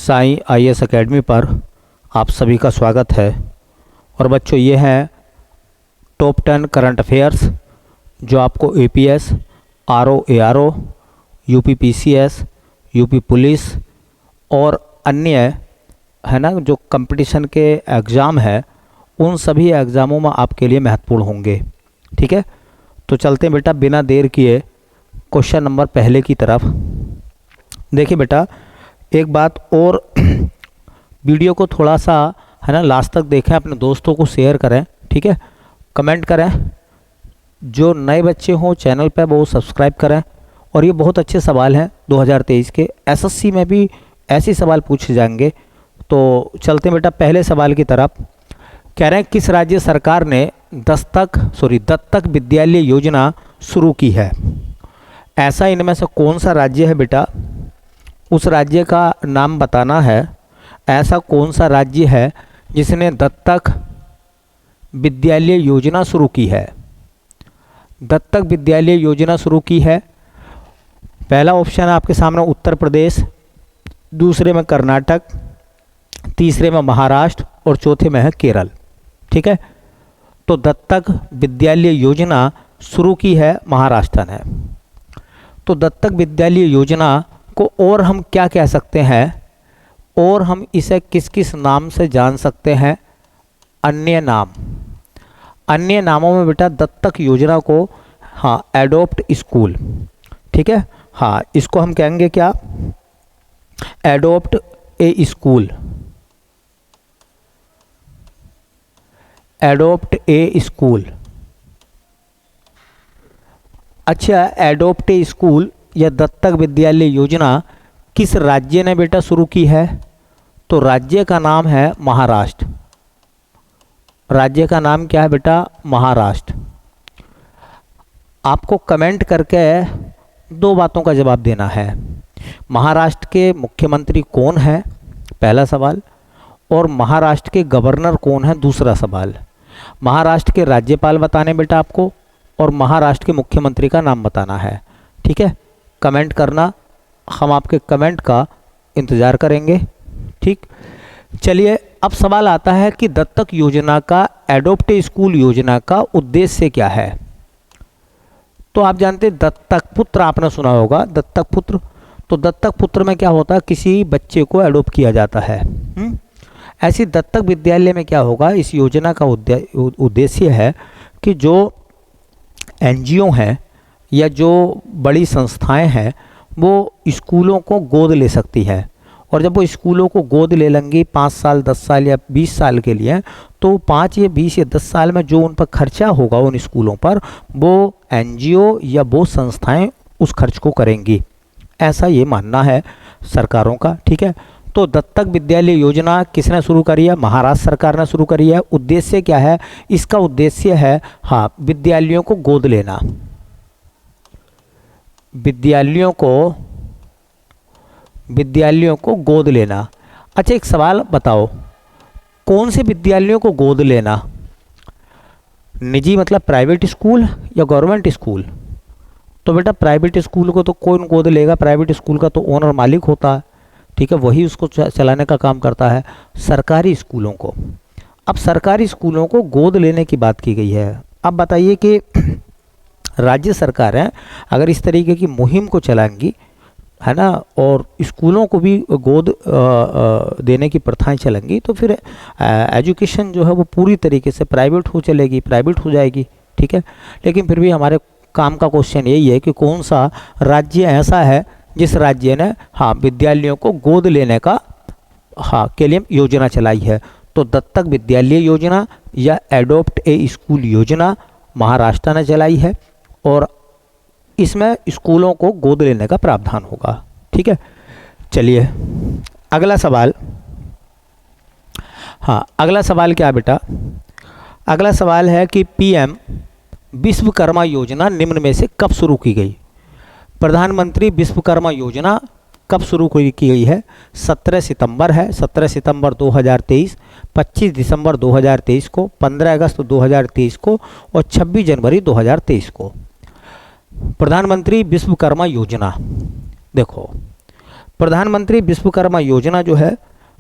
Sai IAS academy पर आप सभी का स्वागत है। और बच्चों, ये है टॉप 10 करंट अफेयर्स जो आपको APS, RO, ARO, UP PCS, UP police और अन्य है ना जो कंपटीशन के एग्ज़ाम है उन सभी एग्ज़ामों में आपके लिए महत्वपूर्ण होंगे। ठीक है, तो चलते हैं बेटा बिना देर किए क्वेश्चन नंबर पहले की तरफ। देखिए बेटा, एक बात और वीडियो को थोड़ा सा है ना लास्ट तक देखें, अपने दोस्तों को शेयर करें, ठीक है, कमेंट करें। जो नए बच्चे हों चैनल पर वो सब्सक्राइब करें। और ये बहुत अच्छे सवाल हैं 2023 के, एसएससी में भी ऐसे सवाल पूछे जाएंगे। तो चलते हैं बेटा पहले सवाल की तरफ। कह रहे हैं किस राज्य सरकार ने दत्तक विद्यालय योजना शुरू की है। ऐसा इनमें से कौन सा राज्य है बेटा, उस राज्य का नाम बताना है। ऐसा कौन सा राज्य है जिसने दत्तक विद्यालय योजना शुरू की है। दत्तक विद्यालय योजना शुरू की है। पहला ऑप्शन है आपके सामने उत्तर प्रदेश, दूसरे में कर्नाटक, तीसरे में महाराष्ट्र और चौथे में है केरल। ठीक है, तो दत्तक विद्यालय योजना शुरू की है महाराष्ट्र ने। तो दत्तक विद्यालय योजना को और हम क्या कह सकते हैं, और हम इसे किस किस नाम से जान सकते हैं। अन्य नाम, अन्य नामों में बेटा दत्तक योजना को एडोप्ट स्कूल, ठीक है, इसको हम कहेंगे क्या, एडोप्ट ए स्कूल, एडोप्ट ए स्कूल। अच्छा, एडोप्ट ए स्कूल या दत्तक विद्यालय योजना किस राज्य ने बेटा शुरू की है। तो राज्य का नाम है महाराष्ट्र। राज्य का नाम क्या है बेटा, महाराष्ट्र। आपको कमेंट करके दो बातों का जवाब देना है। महाराष्ट्र के मुख्यमंत्री कौन है, पहला सवाल, और महाराष्ट्र के गवर्नर कौन है, दूसरा सवाल। महाराष्ट्र के राज्यपाल बताने बेटा आपको, और महाराष्ट्र के मुख्यमंत्री का नाम बताना है। ठीक है, कमेंट करना, हम आपके कमेंट का इंतज़ार करेंगे। ठीक, चलिए अब सवाल आता है कि दत्तक योजना का, एडोप्ट स्कूल योजना का उद्देश्य क्या है। तो आप जानते हैं दत्तक पुत्र, आपने सुना होगा दत्तक पुत्र। तो दत्तक पुत्र में क्या होता है, किसी बच्चे को एडोप्ट किया जाता है। ऐसी दत्तक विद्यालय में क्या होगा, इस योजना का उद्देश्य है कि जो एनजीओ हैं या जो बड़ी संस्थाएं हैं वो स्कूलों को गोद ले सकती है। और जब वो स्कूलों को गोद ले लेंगी 5 साल, 10 साल या 20 साल के लिए, तो 5 या 20 या 10 साल में जो उन पर खर्चा होगा उन स्कूलों पर, वो एनजीओ या वो संस्थाएं उस खर्च को करेंगी। ऐसा ये मानना है सरकारों का। ठीक है, तो दत्तक विद्यालय योजना किसने शुरू करी है, महाराष्ट्र सरकार ने शुरू करी है। उद्देश्य क्या है, इसका उद्देश्य है विद्यालयों को गोद लेना, विद्यालयों को गोद लेना। अच्छा, एक सवाल बताओ, कौन से विद्यालयों को गोद लेना, निजी मतलब प्राइवेट स्कूल या गवर्नमेंट स्कूल। तो बेटा प्राइवेट स्कूल को तो कौन गोद लेगा, प्राइवेट स्कूल का तो ओनर मालिक होता है। ठीक है, वही उसको चलाने का काम करता है। सरकारी स्कूलों को, अब सरकारी स्कूलों को गोद लेने की बात की गई है। अब बताइए कि राज्य सरकारें अगर इस तरीके की मुहिम को चलाएंगी, है ना, और स्कूलों को भी गोद देने की प्रथाएं चलेंगी, तो फिर एजुकेशन जो है वो पूरी तरीके से प्राइवेट हो जाएगी। ठीक है, लेकिन फिर भी हमारे काम का क्वेश्चन यही है कि कौन सा राज्य ऐसा है जिस राज्य ने विद्यालयों को गोद लेने का के लिए योजना चलाई है। तो दत्तक विद्यालय योजना या एडोप्ट ए स्कूल योजना महाराष्ट्र ने चलाई है, और इसमें स्कूलों को गोद लेने का प्रावधान होगा। ठीक है, चलिए अगला सवाल। अगला सवाल क्या बेटा, अगला सवाल है कि पीएम विश्वकर्मा योजना निम्न में से कब शुरू की गई। प्रधानमंत्री विश्वकर्मा योजना कब शुरू की गई है। 17 सितंबर है, 17 सितंबर 2023, 25 दिसंबर 2023 को, 15 अगस्त 2023 को और 26 जनवरी 2023 को। प्रधानमंत्री विश्वकर्मा योजना, देखो प्रधानमंत्री विश्वकर्मा योजना जो है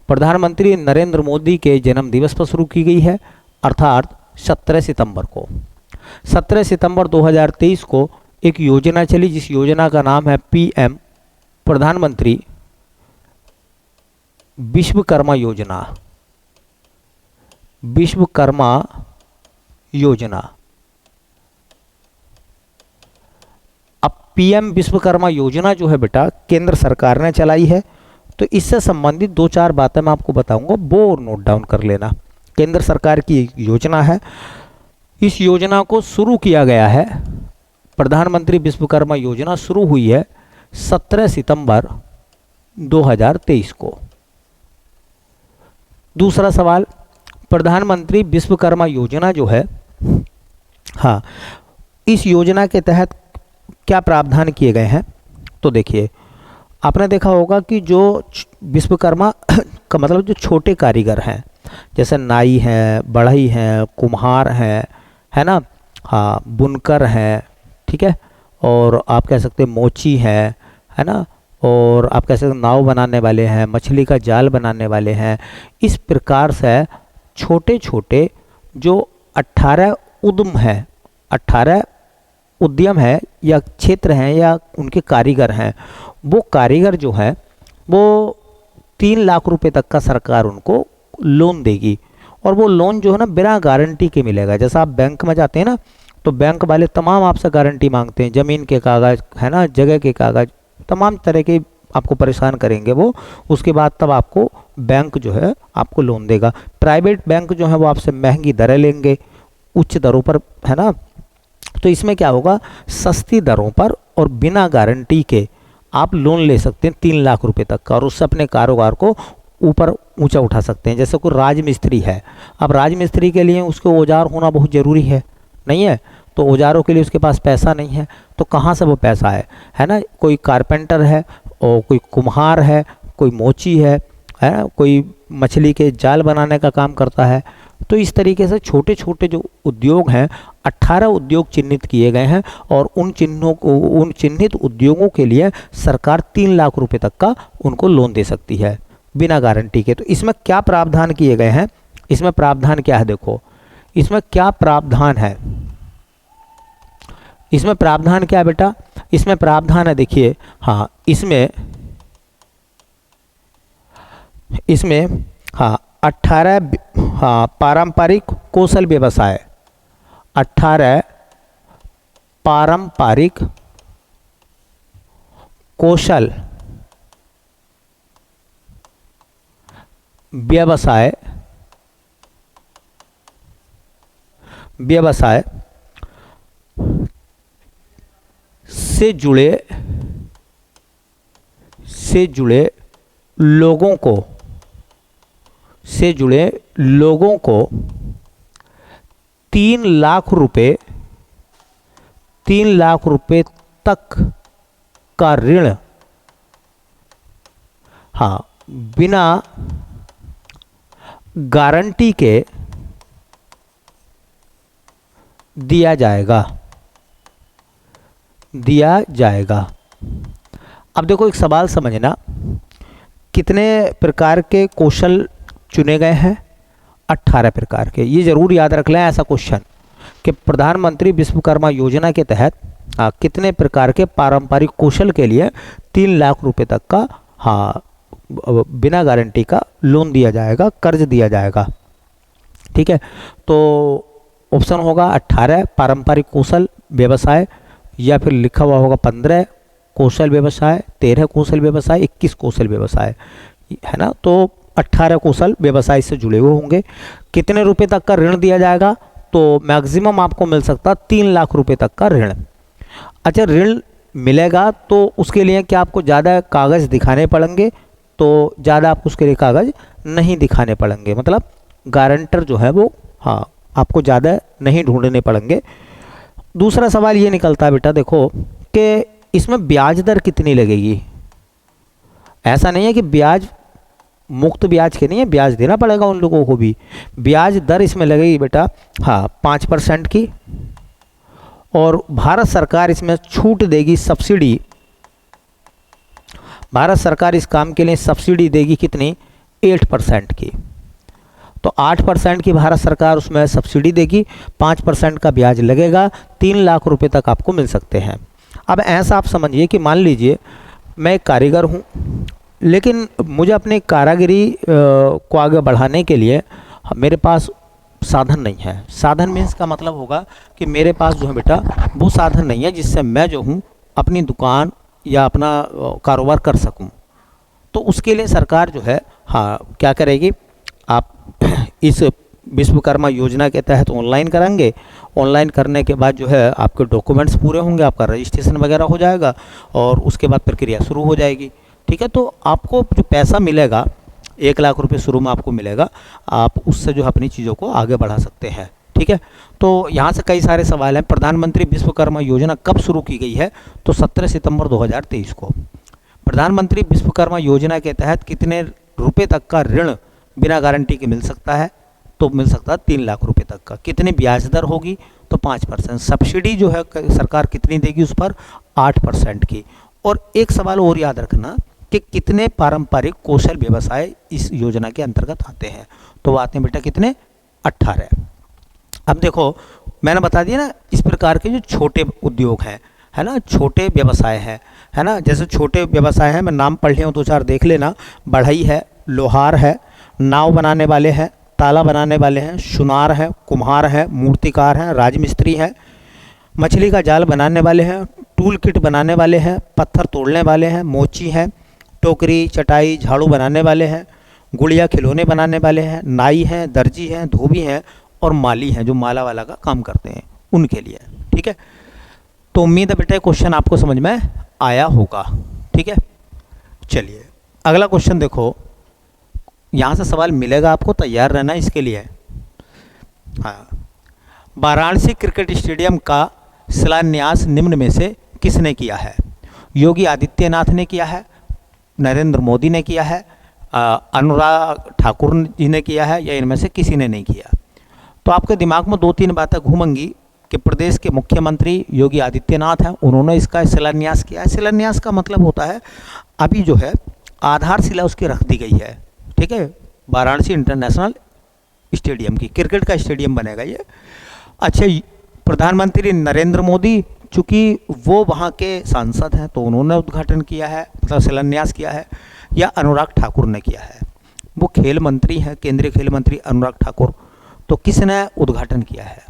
प्रधानमंत्री नरेंद्र मोदी के जन्म दिवस पर शुरू की गई है, अर्थात 17 सितंबर को। 17 सितंबर 2023 को एक योजना चली जिस योजना का नाम है पीएम प्रधानमंत्री विश्वकर्मा योजना। विश्वकर्मा योजना। अब पीएम विश्वकर्मा योजना जो है बेटा केंद्र सरकार ने चलाई है, तो इससे संबंधित 2-4 बातें मैं आपको बताऊंगा, वो नोट डाउन कर लेना। केंद्र सरकार की एक योजना है, इस योजना को शुरू किया गया है, प्रधानमंत्री विश्वकर्मा योजना शुरू हुई है 17 सितंबर 2023 को। दूसरा सवाल, प्रधानमंत्री विश्वकर्मा योजना जो है, हाँ, इस योजना के तहत क्या प्रावधान किए गए हैं? तो देखिए, आपने देखा होगा कि जो विश्वकर्मा का मतलब जो छोटे कारीगर हैं, जैसे नाई हैं, बढ़ई हैं, कुम्हार हैं, है ना, हाँ, बुनकर हैं, ठीक है, और आप कह सकते हैं मोची है ना, और आप कह सकते हैं नाव बनाने वाले हैं, मछली का जाल बनाने वाले हैं। इस प्रकार से छोटे छोटे जो 18 उद्यम हैं, 18 उद्यम है या क्षेत्र हैं या उनके कारीगर हैं, वो कारीगर जो है वो 3 लाख रुपए तक का सरकार उनको लोन देगी। और वो लोन जो है ना बिना गारंटी के मिलेगा। जैसा आप बैंक में जाते हैं ना, तो बैंक वाले तमाम आपसे गारंटी मांगते हैं, ज़मीन के कागज़, है ना, जगह के कागज़, तमाम तरह के आपको परेशान करेंगे वो। उसके बाद तब आपको बैंक जो है आपको लोन देगा। प्राइवेट बैंक जो है वो आपसे महंगी दरें लेंगे, उच्च दरों पर, है ना। तो इसमें क्या होगा, सस्ती दरों पर और बिना गारंटी के आप लोन ले सकते हैं 3 लाख रुपए तक का, और उससे अपने कारोबार को ऊपर ऊंचा उठा सकते हैं। जैसे कोई राजमिस्त्री है, अब राजमिस्त्री के लिए उसके औजार होना बहुत ज़रूरी है, नहीं है, तो औजारों के लिए उसके पास पैसा नहीं है, तो कहाँ से वो पैसा है ना। कोई कारपेंटर है और कोई कुम्हार है, कोई मोची है ना, कोई मछली के जाल बनाने का काम करता है। तो इस तरीके से छोटे छोटे जो उद्योग हैं, 18 उद्योग चिन्हित किए गए हैं, और उन चिन्हित उद्योगों के लिए सरकार 3 लाख रुपए तक का उनको लोन दे सकती है बिना गारंटी के। तो इसमें क्या प्रावधान किए गए हैं, इसमें प्रावधान क्या है, देखो इसमें क्या प्रावधान है, इसमें प्रावधान क्या है बेटा, इसमें प्रावधान है, देखिए, हाँ, इसमें हाँ 18 पारंपरिक कौशल व्यवसाय, 18 पारंपरिक कौशल व्यवसाय से जुड़े लोगों को 3 लाख रुपए तक का ऋण, हाँ, बिना गारंटी के दिया जाएगा। अब देखो एक सवाल समझना, कितने प्रकार के कौशल चुने गए हैं? 18 प्रकार के। ये जरूर याद रख लें ऐसा क्वेश्चन कि प्रधानमंत्री विश्वकर्मा योजना के तहत कितने प्रकार के पारंपरिक कौशल के लिए 3 लाख रुपए तक का, हाँ, बिना गारंटी का लोन दिया जाएगा, कर्ज दिया जाएगा। ठीक है, तो ऑप्शन होगा 18 पारंपरिक कौशल व्यवसाय, या फिर लिखा हुआ होगा 15 कौशल व्यवसाय, 13 कौशल व्यवसाय, 21 कौशल व्यवसाय, है ना। तो 18 कौशल व्यवसाय से जुड़े हुए होंगे। कितने रुपए तक का ऋण दिया जाएगा? तो मैक्सिमम आपको मिल सकता 3 लाख रुपए तक का ऋण। अच्छा, ऋण मिलेगा तो उसके लिए क्या आपको ज़्यादा कागज़ दिखाने पड़ेंगे? तो ज़्यादा आपको उसके लिए कागज़ नहीं दिखाने पड़ेंगे, मतलब गारंटर जो है वो, हाँ, आपको ज़्यादा नहीं ढूंढने पड़ेंगे। दूसरा सवाल ये निकलता है बेटा, देखो कि इसमें ब्याज दर कितनी लगेगी। ऐसा नहीं है कि ब्याज मुफ्त ब्याज के नहीं है, ब्याज देना पड़ेगा उन लोगों को भी। ब्याज दर इसमें लगेगी बेटा, हाँ, 5% की, और भारत सरकार इसमें छूट देगी, सब्सिडी भारत सरकार इस काम के लिए सब्सिडी देगी कितनी, 8% की। तो 8% की भारत सरकार उसमें सब्सिडी देगी, 5% का ब्याज लगेगा, 3 लाख रुपए तक आपको मिल सकते हैं। अब ऐसा आप समझिए कि मान लीजिए मैं एक कारीगर हूँ, लेकिन मुझे अपनी कारीगरी को आगे बढ़ाने के लिए मेरे पास साधन नहीं है। साधन मीन्स का मतलब होगा कि मेरे पास जो है बेटा वो साधन नहीं है जिससे मैं जो हूँ अपनी दुकान या अपना कारोबार कर सकूँ। तो उसके लिए सरकार जो है क्या करेगी, आप इस विश्वकर्मा योजना के तहत ऑनलाइन कराएंगे। ऑनलाइन करने के बाद जो है आपके डॉक्यूमेंट्स पूरे होंगे, आपका रजिस्ट्रेशन वगैरह हो जाएगा और उसके बाद प्रक्रिया शुरू हो जाएगी। ठीक है, तो आपको जो पैसा मिलेगा 1 लाख रुपए शुरू में आपको मिलेगा, आप उससे जो अपनी चीज़ों को आगे बढ़ा सकते हैं। ठीक है, तो यहाँ से कई सारे सवाल हैं। प्रधानमंत्री विश्वकर्मा योजना कब शुरू की गई है, तो 17 सितंबर 2023 को। प्रधानमंत्री विश्वकर्मा योजना के तहत कितने रुपए तक का ऋण बिना गारंटी के मिल सकता है, तो मिल सकता है 3 लाख रुपए तक का। कितनी ब्याज दर होगी, तो 5%। सब्सिडी जो है सरकार कितनी देगी उस पर, 8% की। और एक सवाल और याद रखना कि कितने पारंपरिक कौशल व्यवसाय इस योजना के अंतर्गत आते हैं, तो वो आते हैं बेटा कितने, 18। अब देखो मैंने बता दिया ना, इस प्रकार के जो छोटे उद्योग हैं, है ना, छोटे व्यवसाय हैं, है ना, जैसे छोटे व्यवसाय हैं, मैं नाम पढ़ लिया हूँ 2-4 देख लेना। बढ़ई है, लोहार है, नाव बनाने वाले हैं, ताला बनाने वाले हैं, सुनार है, कुम्हार है, मूर्तिकार हैं, राजमिस्त्री हैं, मछली का जाल बनाने वाले हैं, टूल किट बनाने वाले हैं, पत्थर तोड़ने वाले हैं, मोची हैं, टोकरी चटाई झाड़ू बनाने वाले हैं, गुड़िया खिलौने बनाने वाले हैं, नाई हैं, दर्जी हैं, धोबी हैं और माली हैं, जो माला वाला का काम करते हैं उनके लिए। ठीक है, तो उम्मीद है बेटा क्वेश्चन आपको समझ में आया होगा। ठीक है, चलिए अगला क्वेश्चन देखो, यहाँ से सवाल मिलेगा आपको, तैयार रहना इसके लिए। हाँ, वाराणसी क्रिकेट स्टेडियम का शिलान्यास निम्न में से किसने किया है? योगी आदित्यनाथ ने किया है, नरेंद्र मोदी ने किया है, अनुराग ठाकुर जी ने किया है, या इनमें से किसी ने नहीं किया? तो आपके दिमाग में 2-3 बातें घूमेंगी कि प्रदेश के मुख्यमंत्री योगी आदित्यनाथ हैं, उन्होंने इसका शिलान्यास किया है। शिलान्यास का मतलब होता है अभी जो है आधारशिला उसकी रख दी गई है। ठीक है, वाराणसी इंटरनेशनल स्टेडियम की, क्रिकेट का स्टेडियम बनेगा ये। अच्छा, प्रधानमंत्री नरेंद्र मोदी, चूँकि वो वहाँ के सांसद हैं तो उन्होंने उद्घाटन किया है, मतलब शिलान्यास किया है, या अनुराग ठाकुर ने किया है? वो खेल मंत्री हैं, केंद्रीय खेल मंत्री अनुराग ठाकुर, तो किसने उद्घाटन किया है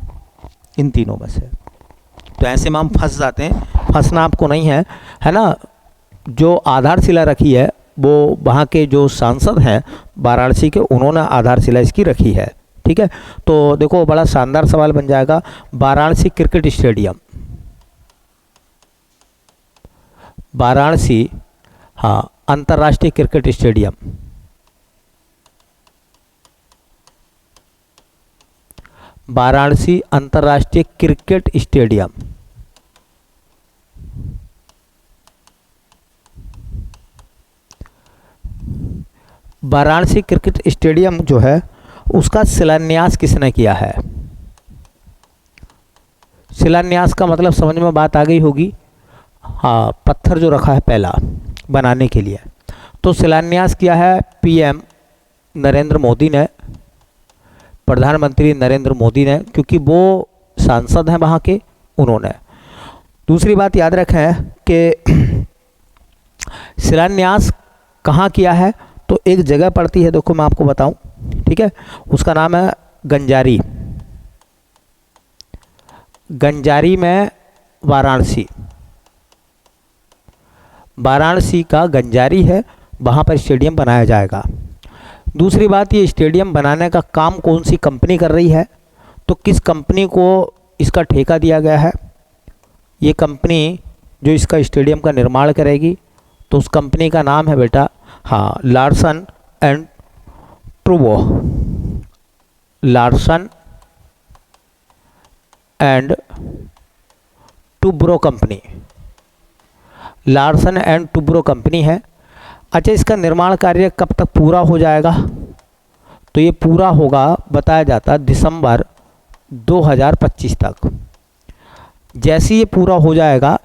इन तीनों में से? तो ऐसे में हम फंस जाते हैं, फंसना आपको नहीं है, है ना। जो आधारशिला रखी है वो वहाँ के जो सांसद हैं वाराणसी के, उन्होंने आधारशिला इसकी रखी है। ठीक है, तो देखो बड़ा शानदार सवाल बन जाएगा। वाराणसी क्रिकेट स्टेडियम, वाराणसी अंतर्राष्ट्रीय क्रिकेट स्टेडियम, वाराणसी अंतर्राष्ट्रीय cricket stadium, Varanasi cricket stadium जो है उसका शिलान्यास किसने किया है? शिलान्यास का मतलब समझ में बात आ गई होगी। हाँ, पत्थर जो रखा है पहला बनाने के लिए, तो शिलान्यास किया है पीएम नरेंद्र मोदी ने, प्रधानमंत्री नरेंद्र मोदी ने, क्योंकि वो सांसद हैं वहाँ के, उन्होंने। दूसरी बात याद रखें कि शिलान्यास कहाँ किया है, तो एक जगह पड़ती है, देखो मैं आपको बताऊं। ठीक है, उसका नाम है गंजारी, गंजारी में वाराणसी, वाराणसी का गंजारी है, वहाँ पर स्टेडियम बनाया जाएगा। दूसरी बात, ये स्टेडियम बनाने का काम कौन सी कंपनी कर रही है, तो किस कंपनी को इसका ठेका दिया गया है? ये कंपनी जो इसका स्टेडियम का निर्माण करेगी, तो उस कंपनी का नाम है बेटा Larsen and Toubro, Larsen and Toubro company, Larsen and Toubro company है। अच्छा, इसका निर्माण कार्य कब तक पूरा हो जाएगा? तो ये पूरा होगा, बताया जाता है दिसंबर 2025 तक। जैसे ये पूरा हो जाएगा,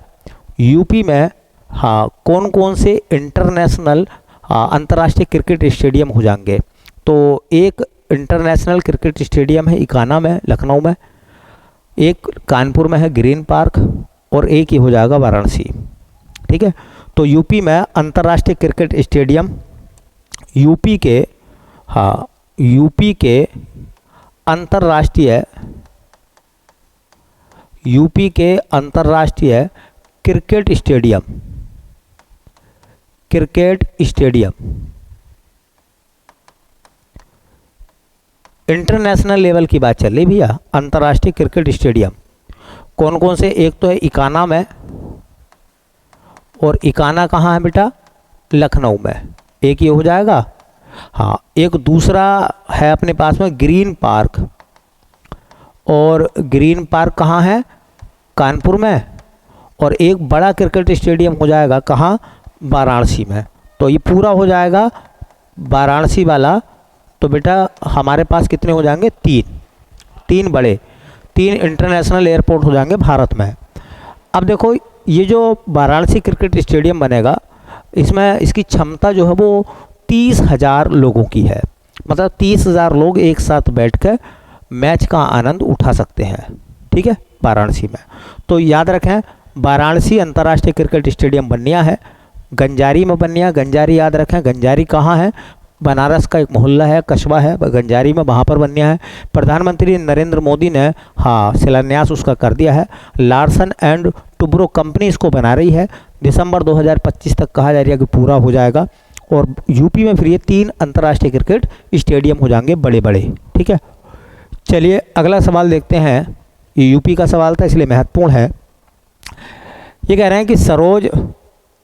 यूपी में हाँ कौन कौन से इंटरनेशनल अंतर्राष्ट्रीय क्रिकेट स्टेडियम हो जाएंगे। तो एक इंटरनेशनल क्रिकेट स्टेडियम है इकाना में लखनऊ में, एक कानपुर में है ग्रीन पार्क, और एक ही हो जाएगा वाराणसी। ठीक है, तो यूपी में अंतर्राष्ट्रीय क्रिकेट स्टेडियम यूपी के अंतर्राष्ट्रीय क्रिकेट स्टेडियम इंटरनेशनल लेवल की बात चल रही भैया। अंतर्राष्ट्रीय क्रिकेट स्टेडियम कौन कौन से, एक तो है इकाना में, और इकाना कहाँ है बेटा, लखनऊ में, एक ये हो जाएगा। हाँ एक दूसरा है अपने पास में ग्रीन पार्क, और ग्रीन पार्क कहाँ है, कानपुर में, और एक बड़ा क्रिकेट स्टेडियम हो जाएगा कहाँ, वाराणसी में। तो ये पूरा हो जाएगा वाराणसी वाला। तो बेटा हमारे पास कितने हो जाएंगे, तीन बड़े, 3 इंटरनेशनल एयरपोर्ट हो जाएंगे भारत में। अब देखो ये जो वाराणसी क्रिकेट स्टेडियम बनेगा, इसमें इसकी क्षमता जो है वो 30,000 लोगों की है। मतलब 30,000 लोग एक साथ बैठकर मैच का आनंद उठा सकते हैं। ठीक है, वाराणसी में। तो याद रखें वाराणसी अंतर्राष्ट्रीय क्रिकेट स्टेडियम बननिया है, गंजारी में बननिया। गंजारी याद रखें, गंजारी कहाँ है, बनारस का एक मोहल्ला है, कस्बा है गंजारी में, वहाँ पर बननिया है। प्रधानमंत्री नरेंद्र मोदी ने शिलान्यास उसका कर दिया है। लार्सन एंड टुब्रो कंपनी इसको बना रही है। दिसंबर 2025 तक कहा जा रहा है कि पूरा हो जाएगा। और यूपी में फिर ये 3 अंतर्राष्ट्रीय क्रिकेट स्टेडियम हो जाएंगे बड़े बड़े। ठीक है, चलिए अगला सवाल देखते हैं। ये यूपी का सवाल था इसलिए महत्वपूर्ण है। ये कह रहे हैं कि सरोज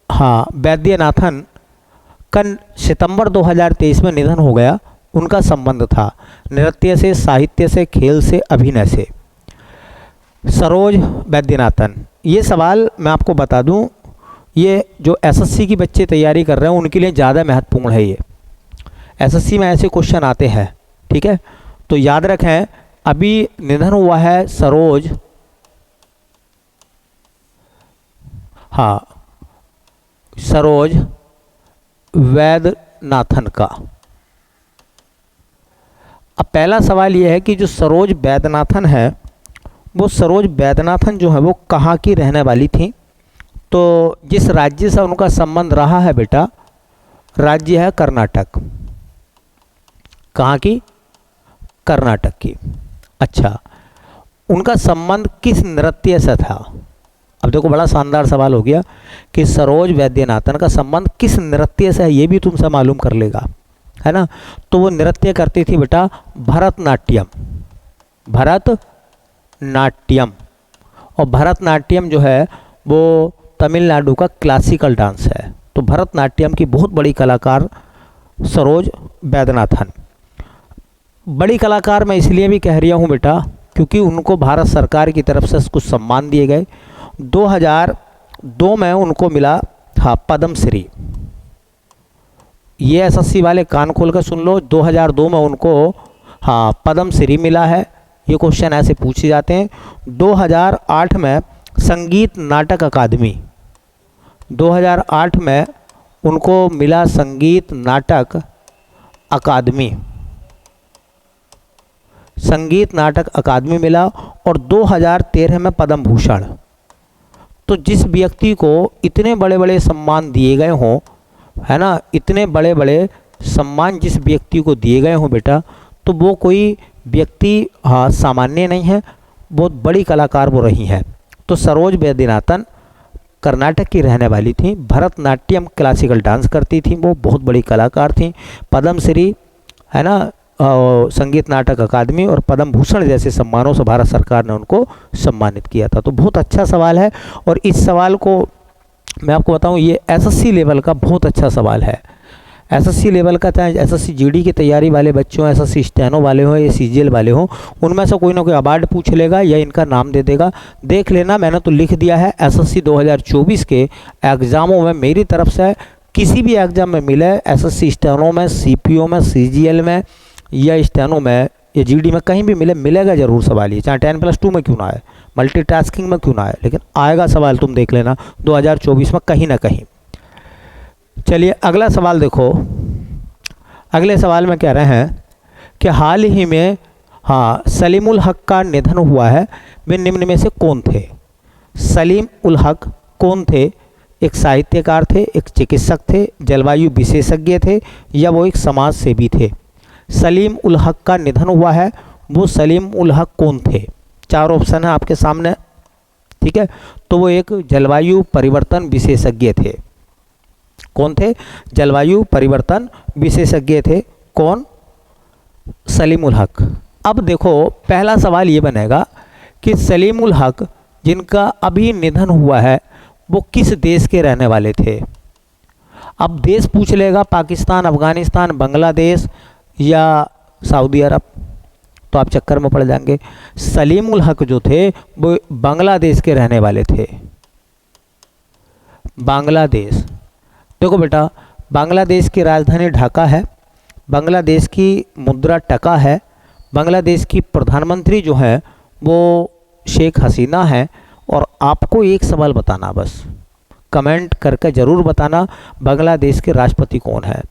वैद्यनाथन का सितंबर 2023 में निधन हो गया। उनका संबंध था नृत्य से, साहित्य से, खेल से, अभिनय से। सरोज वैद्यनाथन, ये सवाल मैं आपको बता दूं, ये जो एसएससी की बच्चे तैयारी कर रहे हैं उनके लिए ज़्यादा महत्वपूर्ण है। ये एसएससी में ऐसे क्वेश्चन आते हैं। ठीक है, तो याद रखें अभी निधन हुआ है सरोज वैद्यनाथन का। अब पहला सवाल यह है कि जो सरोज वैद्यनाथन है, वो सरोज वैद्यनाथन जो है वो कहाँ की रहने वाली थी। तो जिस राज्य से उनका संबंध रहा है बेटा, राज्य है कर्नाटक। कहाँ की, कर्नाटक की। अच्छा, उनका संबंध किस नृत्य से था। अब देखो बड़ा शानदार सवाल हो गया कि सरोज वैद्यनाथन का संबंध किस नृत्य से है, ये भी तुमसे मालूम कर लेगा, है ना। तो वो नृत्य करती थी बेटा भरतनाट्यम। और भरतनाट्यम जो है वो तमिलनाडु का क्लासिकल डांस है। तो भरतनाट्यम की बहुत बड़ी कलाकार सरोज वैद्यनाथन। बड़ी कलाकार मैं इसलिए भी कह रहा हूँ बेटा क्योंकि उनको भारत सरकार की तरफ से कुछ सम्मान दिए गए। 2002 में उनको मिला पद्मश्री। ये एसएससी वाले कान खोल कर सुन लो, 2002 में उनको पद्मश्री मिला है। ये क्वेश्चन ऐसे पूछे जाते हैं। 2008 में संगीत नाटक अकादमी, 2008 में उनको मिला संगीत नाटक अकादमी मिला। और 2013 में पद्म भूषण। तो जिस व्यक्ति को इतने बड़े बड़े सम्मान दिए गए हों, है ना, इतने बड़े बड़े सम्मान जिस व्यक्ति को दिए गए हों बेटा, तो वो कोई व्यक्ति सामान्य नहीं है, बहुत बड़ी कलाकार वो रही हैं। तो सरोज वैद्यनाथन कर्नाटक की रहने वाली थी, भरतनाट्यम क्लासिकल डांस करती थी, वो बहुत बड़ी कलाकार थी। पद्मश्री, है ना, संगीत नाटक अकादमी और पद्म भूषण जैसे सम्मानों से भारत सरकार ने उनको सम्मानित किया था। तो बहुत अच्छा सवाल है। और इस सवाल को मैं आपको बताऊं, ये एसएससी लेवल का बहुत अच्छा सवाल है। एसएससी लेवल का, चाहे एसएससी जीडी की तैयारी वाले बच्चों, एसएससी स्टेनो वाले हों या सीजीएल वाले हों, उनमें से कोई ना कोई अवार्ड पूछ लेगा या इनका नाम दे देगा। देख लेना, मैंने तो लिख दिया है एसएससी 2024 के एग्ज़ामों में मेरी तरफ से किसी भी एग्ज़ाम में मिले, एसएससी स्टेनो में, सीपीओ में, सीजीएल में या स्टेनो में या जीडी में कहीं भी मिलेगा ज़रूर सवाल ये, चाहे 10+2 में क्यों ना आए। मल्टीटास्किंग में क्यों ना आए, लेकिन आएगा सवाल, तुम देख लेना 2024 में कहीं ना कहीं। चलिए अगला सवाल देखो। अगले सवाल में कह रहे हैं कि हाल ही में सलीम उल हक का निधन हुआ है, वे निम्न में से कौन थे? सलीम उल हक कौन थे? एक साहित्यकार थे, एक चिकित्सक थे, जलवायु विशेषज्ञ थे, या वो एक समाज सेवी थे? सलीम उल हक का निधन हुआ है, वो सलीम उल हक कौन थे? चार ऑप्शन है आपके सामने, ठीक है। तो वो एक जलवायु परिवर्तन विशेषज्ञ थे। कौन थे? जलवायु परिवर्तन विशेषज्ञ थे। कौन? सलीम उल हक। अब देखो पहला सवाल ये बनेगा कि सलीम उल हक जिनका अभी निधन हुआ है वो किस देश के रहने वाले थे? अब देश पूछ लेगा पाकिस्तान, अफगानिस्तान, बांग्लादेश या सऊदी अरब, तो आप चक्कर में पड़ जाएंगे। सलीम उल हक जो थे वो बांग्लादेश के रहने वाले थे। बांग्लादेश, देखो बेटा बांग्लादेश की राजधानी ढाका है, बांग्लादेश की मुद्रा टका है, बांग्लादेश की प्रधानमंत्री जो है वो शेख हसीना है। और आपको एक सवाल बताना, बस कमेंट करके ज़रूर बताना, बांग्लादेश के राष्ट्रपति कौन है?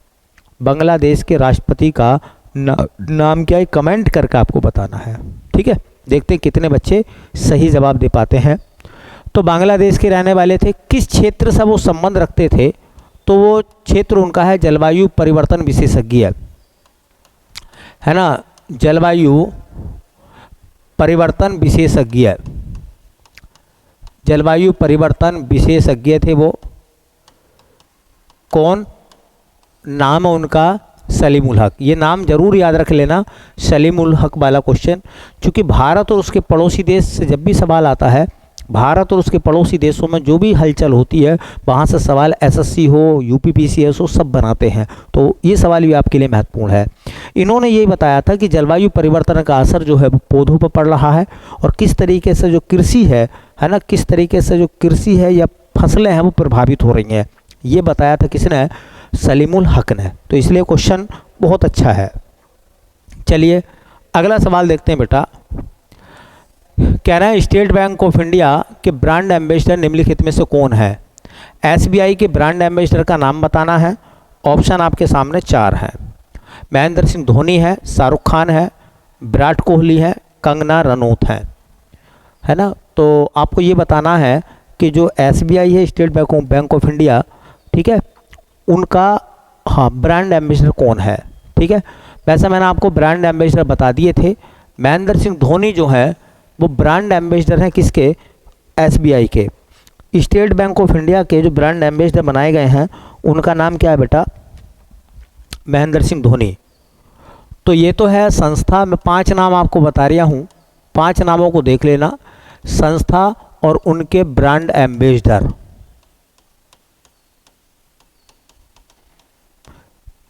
बांग्लादेश के राष्ट्रपति का नाम क्या है? कमेंट करके आपको बताना है, ठीक है। देखते हैं कितने बच्चे सही जवाब दे पाते हैं। तो बांग्लादेश के रहने वाले थे। किस क्षेत्र से वो संबंध रखते थे? तो वो क्षेत्र उनका है जलवायु परिवर्तन विशेषज्ञ, है ना, जलवायु परिवर्तन विशेषज्ञ, जलवायु परिवर्तन विशेषज्ञ थे वो। कौन? नाम है उनका सलीम उल हक। ये नाम जरूर याद रख लेना, सलीम उल हक वाला क्वेश्चन, क्योंकि भारत और उसके पड़ोसी देश से जब भी सवाल आता है, भारत और उसके पड़ोसी देशों में जो भी हलचल होती है वहाँ से सवाल एसएससी हो, यूपीपीसीएस हो, सब बनाते हैं। तो ये सवाल भी आपके लिए महत्वपूर्ण है। इन्होंने ये बताया था कि जलवायु परिवर्तन का असर जो है वो पौधों पर पड़ रहा है, और किस तरीके से जो कृषि है ना, किस तरीके से जो कृषि है या फसलें हैं वो प्रभावित हो रही हैं। ये बताया था किसने? सलीम उल हक ने। तो इसलिए क्वेश्चन बहुत अच्छा है। चलिए अगला सवाल देखते हैं बेटा। कह रहे हैं स्टेट बैंक ऑफ इंडिया के ब्रांड एम्बेसडर निम्नलिखित में से कौन है? एसबीआई के ब्रांड एम्बेसडर का नाम बताना है। ऑप्शन आपके सामने 4 हैं। महेंद्र सिंह धोनी है, शाहरुख खान है, विराट कोहली है, कंगना रनौत है ना। तो आपको ये बताना है कि जो एसबीआई है, स्टेट बैंक ऑफ इंडिया, ठीक है, उनका ब्रांड एम्बेसडर कौन है, ठीक है। वैसे मैंने आपको ब्रांड एम्बेसडर बता दिए थे। महेंद्र सिंह धोनी जो है वो ब्रांड एम्बेसडर हैं किसके? एसबीआई के। स्टेट बैंक ऑफ इंडिया के जो ब्रांड एम्बेसडर बनाए गए हैं उनका नाम क्या है बेटा? महेंद्र सिंह धोनी। तो ये तो है संस्था। मैं 5 नाम आपको बता रहा हूँ, 5 नामों को देख लेना, संस्था और उनके ब्रांड एम्बेसडर।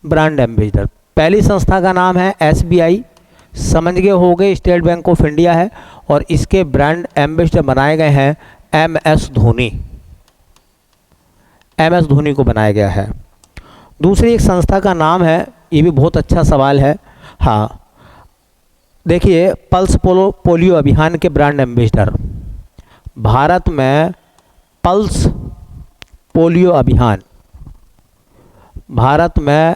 ब्रांड एम्बेसडर, पहली संस्था का नाम है एसबीआई, समझ गए हो गए, स्टेट बैंक ऑफ इंडिया है, और इसके ब्रांड एम्बेसडर बनाए गए हैं एमएस धोनी। एमएस धोनी को बनाया गया है। दूसरी एक संस्था का नाम है, ये भी बहुत अच्छा सवाल है, हाँ देखिए, पल्स पोलियो अभियान के ब्रांड एम्बेसडर। भारत में पल्स पोलियो अभियान, भारत में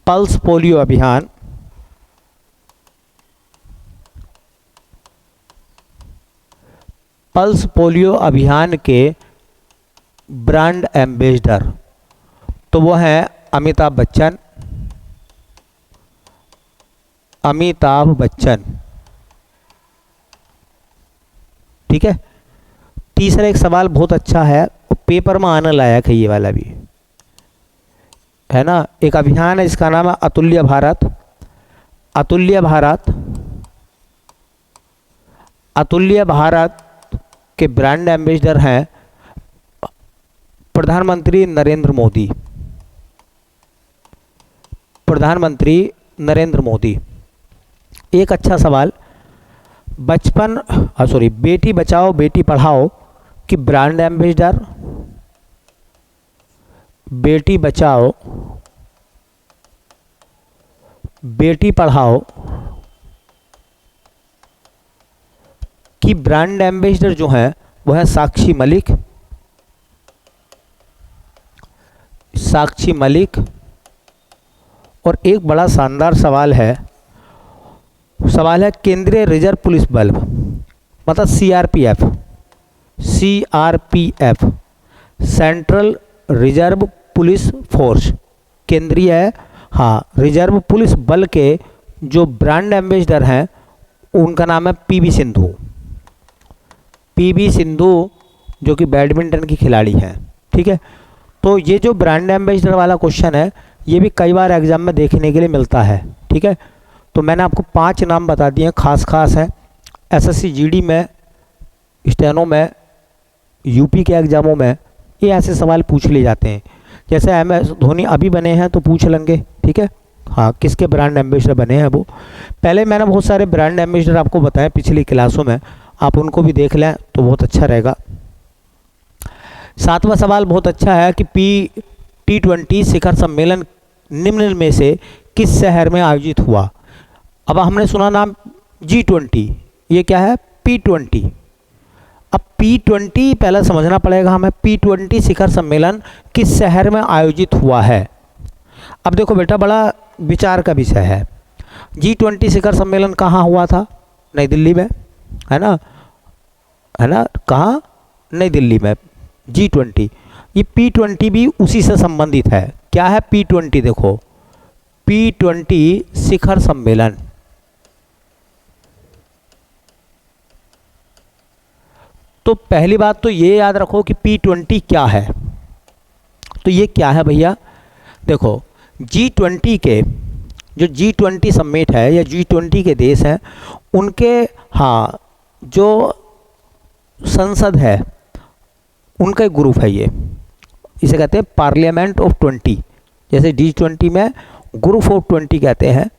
पल्स पोलियो अभियान पल्स पोलियो अभियान के ब्रांड एम्बेसडर तो वो हैं अमिताभ बच्चन। अमिताभ बच्चन, ठीक है। तीसरा एक सवाल बहुत अच्छा है, पेपर में आने लायक है ये वाला भी, है ना। एक अभियान है, इसका नाम है अतुल्य भारत। अतुल्य भारत, अतुल्य भारत के ब्रांड एम्बेसडर हैं प्रधानमंत्री नरेंद्र मोदी। प्रधानमंत्री नरेंद्र मोदी। एक अच्छा सवाल, बेटी बचाओ बेटी पढ़ाओ की ब्रांड एम्बेसडर, बेटी बचाओ बेटी पढ़ाओ कि ब्रांड एम्बेसडर जो हैं वो है साक्षी मलिक, साक्षी मलिक। और एक बड़ा शानदार सवाल है केंद्रीय रिजर्व पुलिस बल, मतलब CRPF, CRPF central reserve police force, केंद्रीय रिजर्व पुलिस बल के जो ब्रांड एम्बेसडर हैं उनका नाम है पीवी सिंधु। पीवी सिंधु जो कि बैडमिंटन की खिलाड़ी हैं, ठीक है। तो ये जो ब्रांड एम्बेसडर वाला क्वेश्चन है ये भी कई बार एग्जाम में देखने के लिए मिलता है, ठीक है। तो मैंने आपको 5 नाम बता दिए, खास हैं। एसएससी जीडी में, स्टेनो में, यूपी के एग्जामों में ये ऐसे सवाल पूछ लिए जाते हैं। जैसे MS धोनी अभी बने हैं तो पूछ लेंगे, ठीक है। हाँ, किसके ब्रांड एम्बेसडर बने हैं वो। पहले मैंने बहुत सारे ब्रांड एम्बेसडर आपको बताए पिछली क्लासों में, आप उनको भी देख लें तो बहुत अच्छा रहेगा। 7वां सवाल बहुत अच्छा है कि T20 शिखर सम्मेलन निम्न में से किस शहर में आयोजित हुआ। अब हमने सुना नाम G20, ये क्या है P20। अब P20 पहले समझना पड़ेगा हमें, P20 शिखर सम्मेलन किस शहर में आयोजित हुआ है। अब देखो बेटा, बड़ा विचार का विषय है। G20 शिखर सम्मेलन कहाँ हुआ था? नई दिल्ली में, है ना, कहाँ? नई दिल्ली में G20। ये P20 भी उसी से संबंधित है। क्या है P20? देखो, P20 शिखर सम्मेलन, तो पहली बात तो ये याद रखो कि P20 क्या है। तो ये क्या है भैया? देखो, G20 के जो G20 समिट है या G20 के देश हैं उनके जो संसद है उनका एक ग्रुप है ये, इसे कहते हैं पार्लियामेंट ऑफ 20। जैसे G20 में ग्रुप ऑफ 20 कहते हैं,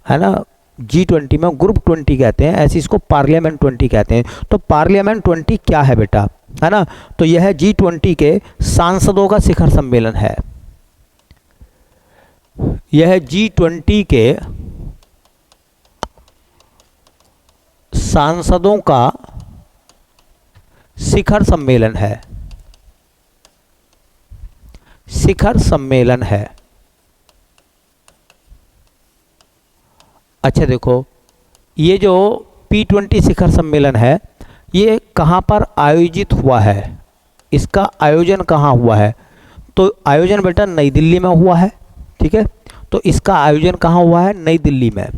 है ना, G20 में ग्रुप 20 कहते हैं, ऐसे इसको पार्लियामेंट 20 कहते हैं। तो पार्लियामेंट 20 क्या है बेटा, है ना? तो यह है G20 के सांसदों का शिखर सम्मेलन है। यह है G20 के सांसदों का शिखर सम्मेलन है, शिखर सम्मेलन है। अच्छा देखो, ये जो P20 शिखर सम्मेलन है ये कहाँ पर आयोजित हुआ है, इसका आयोजन कहाँ हुआ है? तो आयोजन बेटा नई दिल्ली में हुआ है, ठीक है। तो इसका आयोजन कहाँ हुआ है? नई दिल्ली में,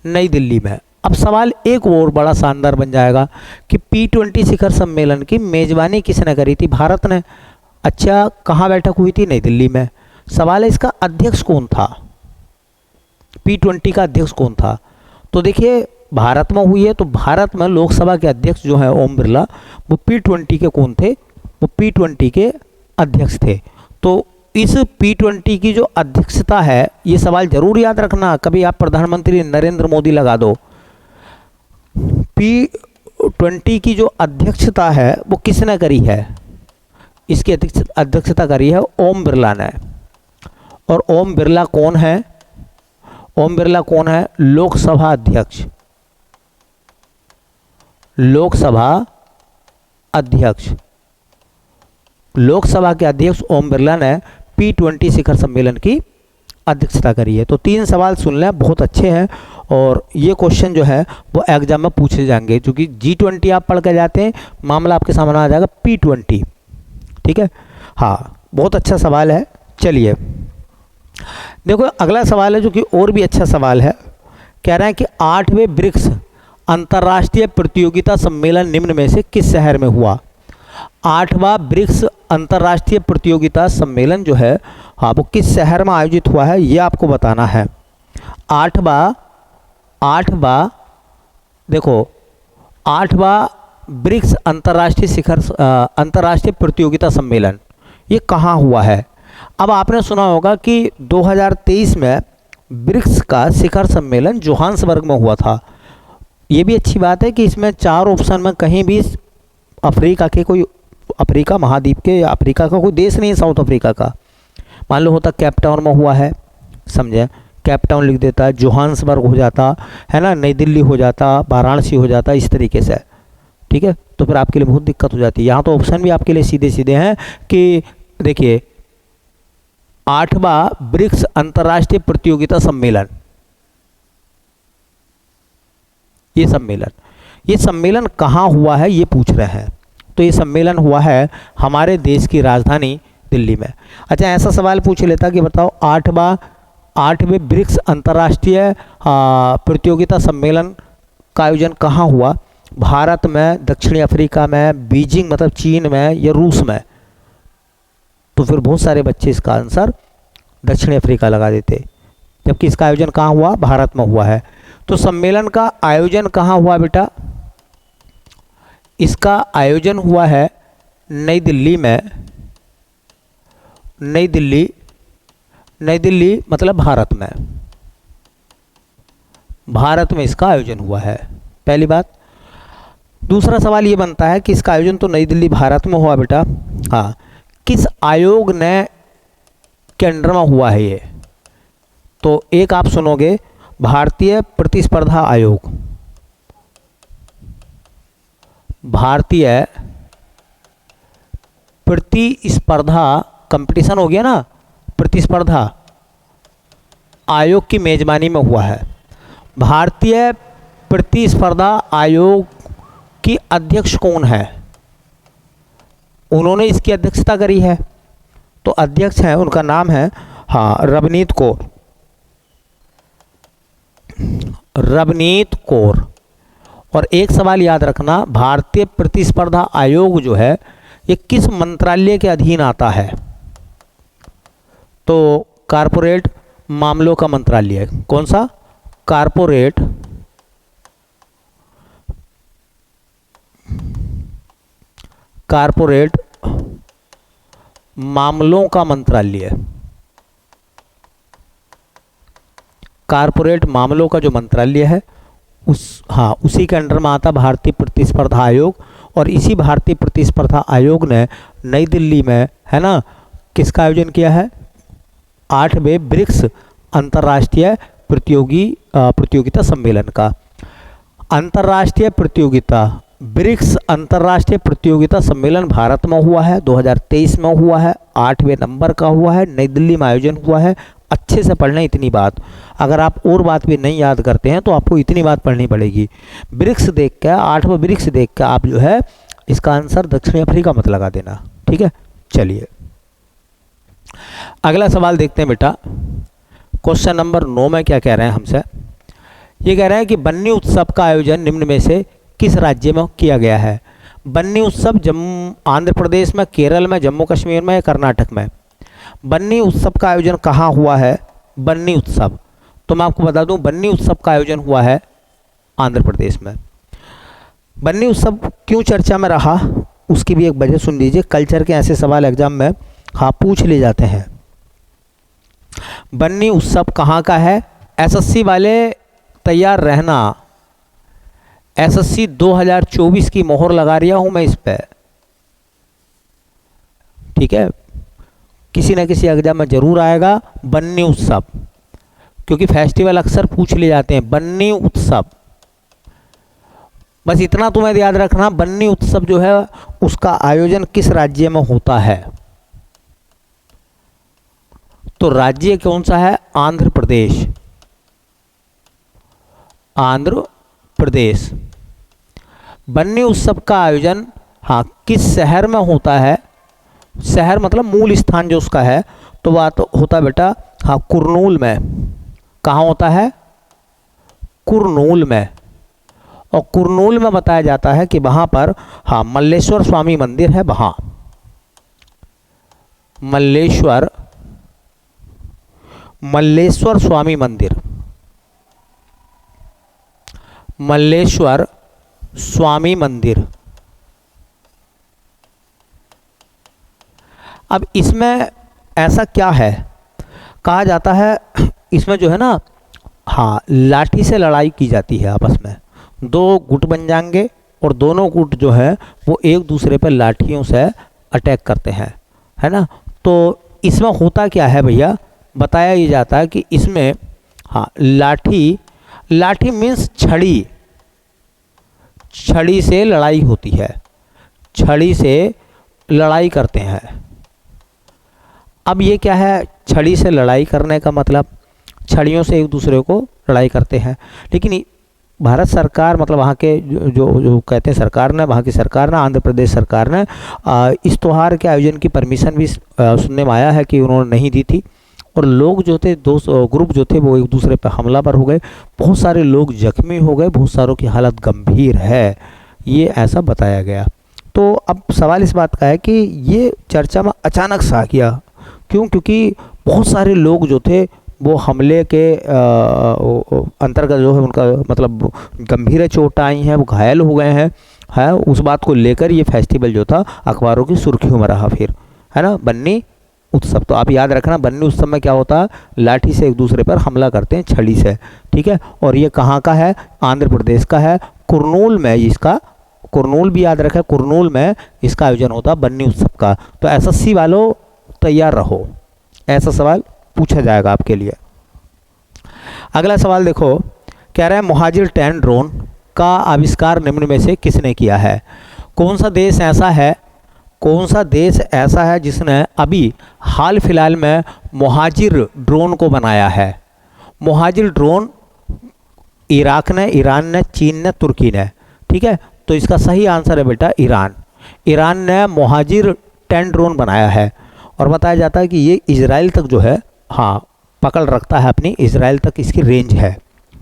नई दिल्ली में। अब सवाल एक और बड़ा शानदार बन जाएगा कि P20 शिखर सम्मेलन की मेजबानी किसने करी थी? भारत ने। अच्छा, कहाँ बैठक हुई थी? नई दिल्ली में। सवाल है इसका अध्यक्ष कौन था? P20 का अध्यक्ष कौन था? तो देखिए, भारत में हुई है तो भारत में लोकसभा के अध्यक्ष जो है ओम बिरला, वो P20 के कौन थे? वो P20 के अध्यक्ष थे। तो इस P20 की जो अध्यक्षता है, ये सवाल जरूर याद रखना, कभी आप प्रधानमंत्री नरेंद्र मोदी लगा दो। P20 की जो अध्यक्षता है वो किसने करी है? इसकी अध्यक्षता करी है ओम बिरला ने। और ओम बिरला कौन है? ओम बिरला कौन है? लोकसभा अध्यक्ष, लोकसभा अध्यक्ष। लोकसभा के अध्यक्ष ओम बिरला ने P20 शिखर सम्मेलन की अध्यक्षता करी है। तो 3 सवाल सुन लें, बहुत अच्छे हैं और ये क्वेश्चन जो है वो एग्जाम में पूछे जाएंगे, क्योंकि G20 आप पढ़ के जाते हैं, मामला आपके सामने आ जाएगा P20, ठीक है। हाँ, बहुत अच्छा सवाल है। चलिए देखो, अगला सवाल है जो कि और भी अच्छा सवाल है। कह रहे हैं कि 8वें ब्रिक्स अंतर्राष्ट्रीय प्रतियोगिता सम्मेलन निम्न में से किस शहर में हुआ? 8वां ब्रिक्स अंतर्राष्ट्रीय प्रतियोगिता सम्मेलन जो है, हाँ, वो किस शहर में आयोजित हुआ है ये आपको बताना है। 8वां देखो, 8वां ब्रिक्स अंतर्राष्ट्रीय प्रतियोगिता सम्मेलन ये कहाँ हुआ है? अब आपने सुना होगा कि 2023 में ब्रिक्स का शिखर सम्मेलन जोहान्सबर्ग में हुआ था। ये भी अच्छी बात है कि इसमें 4 ऑप्शन में कहीं भी अफ्रीका महाद्वीप के या अफ्रीका का कोई देश नहीं है, साउथ अफ्रीका का। मान लो होता केप टाउन में हुआ है, समझे, कैप टाउन लिख देता, जोहान्सबर्ग हो जाता है ना, नई दिल्ली हो जाता, वाराणसी हो जाता, इस तरीके से। ठीक है, तो फिर आपके लिए बहुत दिक्कत हो जाती है। यहाँ तो ऑप्शन भी आपके लिए सीधे सीधे हैं कि देखिए 8वां ब्रिक्स अंतर्राष्ट्रीय प्रतियोगिता सम्मेलन, ये सम्मेलन कहाँ हुआ है ये पूछ रहे हैं। तो ये सम्मेलन हुआ है हमारे देश की राजधानी दिल्ली में। अच्छा, ऐसा सवाल पूछ लेता कि बताओ 8वें ब्रिक्स अंतर्राष्ट्रीय प्रतियोगिता सम्मेलन का आयोजन कहाँ हुआ? भारत में, दक्षिणी अफ्रीका में, बीजिंग मतलब चीन में, या रूस में? तो फिर बहुत सारे बच्चे इसका आंसर दक्षिणी अफ्रीका लगा देते, जबकि इसका आयोजन कहाँ हुआ? भारत में हुआ है। तो सम्मेलन का आयोजन कहाँ हुआ बेटा? इसका आयोजन हुआ है नई दिल्ली में। नई दिल्ली मतलब भारत में, भारत में इसका आयोजन हुआ है, पहली बात। दूसरा सवाल ये बनता है कि इसका आयोजन तो नई दिल्ली भारत में हुआ बेटा, हाँ, किस आयोग ने के अंडर में हुआ है ये? तो एक आप सुनोगे, भारतीय प्रतिस्पर्धा आयोग, भारतीय प्रतिस्पर्धा, कंपटीशन हो गया ना, प्रतिस्पर्धा आयोग की मेजबानी में हुआ है। भारतीय प्रतिस्पर्धा आयोग की अध्यक्ष कौन है? उन्होंने इसकी अध्यक्षता करी है, तो अध्यक्ष हैं, उनका नाम है रवनीत कौर। और एक सवाल याद रखना, भारतीय प्रतिस्पर्धा आयोग जो है ये किस मंत्रालय के अधीन आता है? तो कारपोरेट मामलों का मंत्रालय। कौन सा? कारपोरेट मामलों का मंत्रालय। कारपोरेट मामलों का जो मंत्रालय है उसी के अंडर में आता भारतीय प्रतिस्पर्धा आयोग। और इसी भारतीय प्रतिस्पर्धा आयोग ने नई दिल्ली में, है ना, किसका आयोजन किया है? 8वें ब्रिक्स अंतर्राष्ट्रीय प्रतियोगिता सम्मेलन का। अंतर्राष्ट्रीय प्रतियोगिता, ब्रिक्स अंतर्राष्ट्रीय प्रतियोगिता सम्मेलन भारत में हुआ है, 2023 में हुआ है, 8वें नंबर का हुआ है, नई दिल्ली में आयोजन हुआ है। अच्छे से पढ़ना इतनी बात। अगर आप और बात भी नहीं याद करते हैं तो आपको इतनी बात पढ़नी पड़ेगी। ब्रिक्स देख के, 8वां ब्रिक्स देख के आप जो है इसका आंसर दक्षिणी अफ्रीका मत लगा देना। ठीक है, चलिए अगला सवाल देखते हैं बेटा। क्वेश्चन नंबर 9 में क्या कह रहे हैं हमसे? ये कह रहे हैं कि बन्नी उत्सव का आयोजन निम्न में से किस राज्य में किया गया है? बन्नी उत्सव आंध्र प्रदेश में, केरल में, जम्मू कश्मीर में या कर्नाटक में? बन्नी उत्सव का आयोजन कहाँ हुआ है? बन्नी उत्सव, तो मैं आपको बता दूं, बन्नी उत्सव का आयोजन हुआ है आंध्र प्रदेश में। बन्नी उत्सव क्यों चर्चा में रहा उसकी भी एक वजह सुन लीजिए। कल्चर के ऐसे सवाल एग्जाम में पूछ ले जाते हैं। बन्नी उत्सव कहाँ का है? एसएससी वाले तैयार रहना, एसएससी 2024 की मोहर लगा रहा हूं मैं इस पे। ठीक है, किसी न किसी एग्जाम में जरूर आएगा बन्नी उत्सव, क्योंकि फेस्टिवल अक्सर पूछ ले जाते हैं। बन्नी उत्सव, बस इतना तुम्हें याद रखना, बन्नी उत्सव जो है उसका आयोजन किस राज्य में होता है? तो राज्य कौन सा है? आंध्र प्रदेश। आंध्र प्रदेश। बन्नी उत्सव का आयोजन किस शहर में होता है? शहर मतलब मूल स्थान जो उसका है, तो वह तो होता है बेटा कुरनूल में। कहाँ होता है? कुरनूल में। और कुरनूल में बताया जाता है कि वहाँ पर मल्लेश्वर स्वामी मंदिर है। वहाँ मल्लेश्वर स्वामी मंदिर, मल्लेश्वर स्वामी मंदिर। अब इसमें ऐसा क्या है, कहा जाता है इसमें जो है ना लाठी से लड़ाई की जाती है आपस में। दो गुट बन जाएंगे और दोनों गुट जो है वो एक दूसरे पर लाठियों से अटैक करते हैं, है ना। तो इसमें होता क्या है भैया, बताया ये जाता है कि इसमें हाँ, लाठी, लाठी मीन्स छड़ी, छड़ी से लड़ाई होती है, छड़ी से लड़ाई करते हैं। अब ये क्या है, छड़ी से लड़ाई करने का मतलब, छड़ियों से एक दूसरे को लड़ाई करते हैं। लेकिन भारत सरकार, मतलब वहाँ के जो कहते हैं सरकार ने, वहाँ की सरकार ने, आंध्र प्रदेश सरकार ने इस त्यौहार के आयोजन की परमिशन भी सुनने में आया है कि उन्होंने नहीं दी थी। और लोग जो थे, दो ग्रुप जो थे, वो एक दूसरे पर हमलावर हो गए, बहुत सारे लोग जख्मी हो गए, बहुत सारों की हालत गंभीर है, ये ऐसा बताया गया। तो अब सवाल इस बात का है कि ये चर्चा में अचानक सा आ गया, क्यों? क्योंकि बहुत सारे लोग जो थे वो हमले के अंतर्गत जो है उनका मतलब गंभीर चोट आई हैं, वो घायल हो गए हैं, है। उस बात को लेकर ये फेस्टिवल जो था अखबारों की सुर्खियों में रहा फिर, है ना, बन्नी उत्सव। तो आप याद रखना, बन्नी उत्सव में क्या होता है, लाठी से एक दूसरे पर हमला करते हैं, छड़ी से, ठीक है। और ये कहाँ का है, आंध्र प्रदेश का है, कुरनूल में इसका, कुरनूल भी याद रखें, कुरनूल में इसका आयोजन होता है बन्नी उत्सव का। तो एसएससी वालों तैयार रहो, ऐसा सवाल पूछा जाएगा आपके लिए। अगला सवाल देखो, कह रहा है मोहाजिर 10 ड्रोन का आविष्कार निम्न में से किसने किया है? कौन सा देश ऐसा है, कौन सा देश ऐसा है जिसने अभी हाल फिलहाल में मोहाजिर ड्रोन को बनाया है? मोहाजिर ड्रोन इराक ने, ईरान ने, चीन ने, तुर्की ने, ठीक है। तो इसका सही आंसर है बेटा ईरान। ईरान ने मोहाजिर 10 ड्रोन बनाया है, और बताया जाता है कि ये इजराइल तक जो है, हाँ, पकड़ रखता है अपनी, इजराइल तक इसकी रेंज है,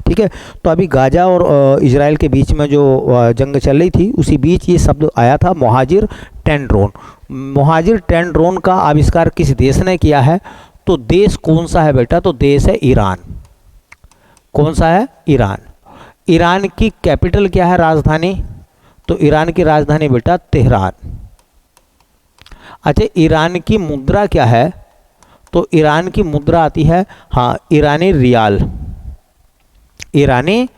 ठीक है। तो अभी गाजा और इजराइल के बीच में जो जंग चल रही थी, उसी बीच ये शब्द आया था, मोहाजिर 10 ड्रोन। मोहाजिर 10 ड्रोन का आविष्कार किस देश ने किया है? तो देश कौन सा है बेटा? तो देश है ईरान। कौन सा है? ईरान। ईरान की कैपिटल क्या है, राजधानी? तो ईरान की राजधानी बेटा तेहरान। अच्छा, ईरान की मुद्रा क्या है? तो ईरान की मुद्रा आती है, हाँ, ईरानी रियाल। ईरानी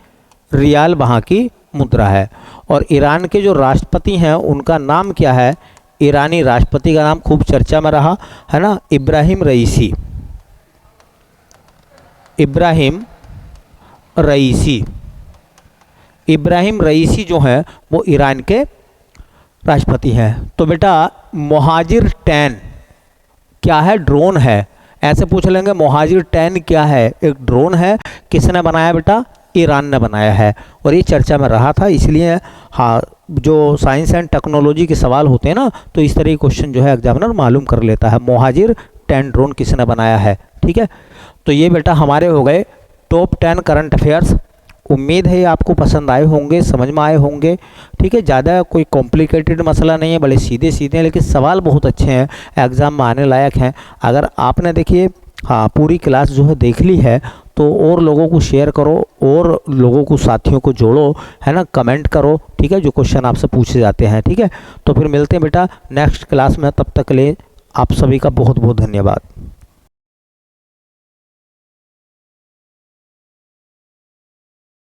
रियाल वहाँ की मुद्रा है। और ईरान के जो राष्ट्रपति हैं उनका नाम क्या है? ईरानी राष्ट्रपति का नाम खूब चर्चा में रहा है ना, इब्राहिम रईसी। इब्राहिम रईसी, इब्राहिम रईसी जो हैं वो ईरान के राष्ट्रपति हैं। तो बेटा मोहाजिर 10 क्या है? ड्रोन है। ऐसे पूछ लेंगे मोहाजिर 10 क्या है? एक ड्रोन है। किसने बनाया बेटा? ईरान ने बनाया है। और ये चर्चा में रहा था, इसलिए हाँ, जो साइंस एंड टेक्नोलॉजी के सवाल होते हैं ना, तो इस तरह के क्वेश्चन जो है एग्जामिनर मालूम कर लेता है, मोहाजिर 10 ड्रोन किसने बनाया है, ठीक है। तो ये बेटा हमारे हो गए टॉप 10 करंट अफेयर्स। उम्मीद है आपको पसंद आए होंगे, समझ में आए होंगे, ठीक है। ज़्यादा कोई कॉम्प्लिकेटेड मसला नहीं है, बड़े सीधे सीधे हैं, लेकिन सवाल बहुत अच्छे हैं, एग्ज़ाम में आने लायक हैं। अगर आपने देखिए हाँ पूरी क्लास जो है देख ली है, तो और लोगों को शेयर करो, और लोगों को, साथियों को जोड़ो, है ना, कमेंट करो, ठीक है, जो क्वेश्चन आपसे पूछे जाते हैं, ठीक है। तो फिर मिलते हैं बेटा नेक्स्ट क्लास में, तब तक के लिए आप सभी का बहुत बहुत धन्यवाद।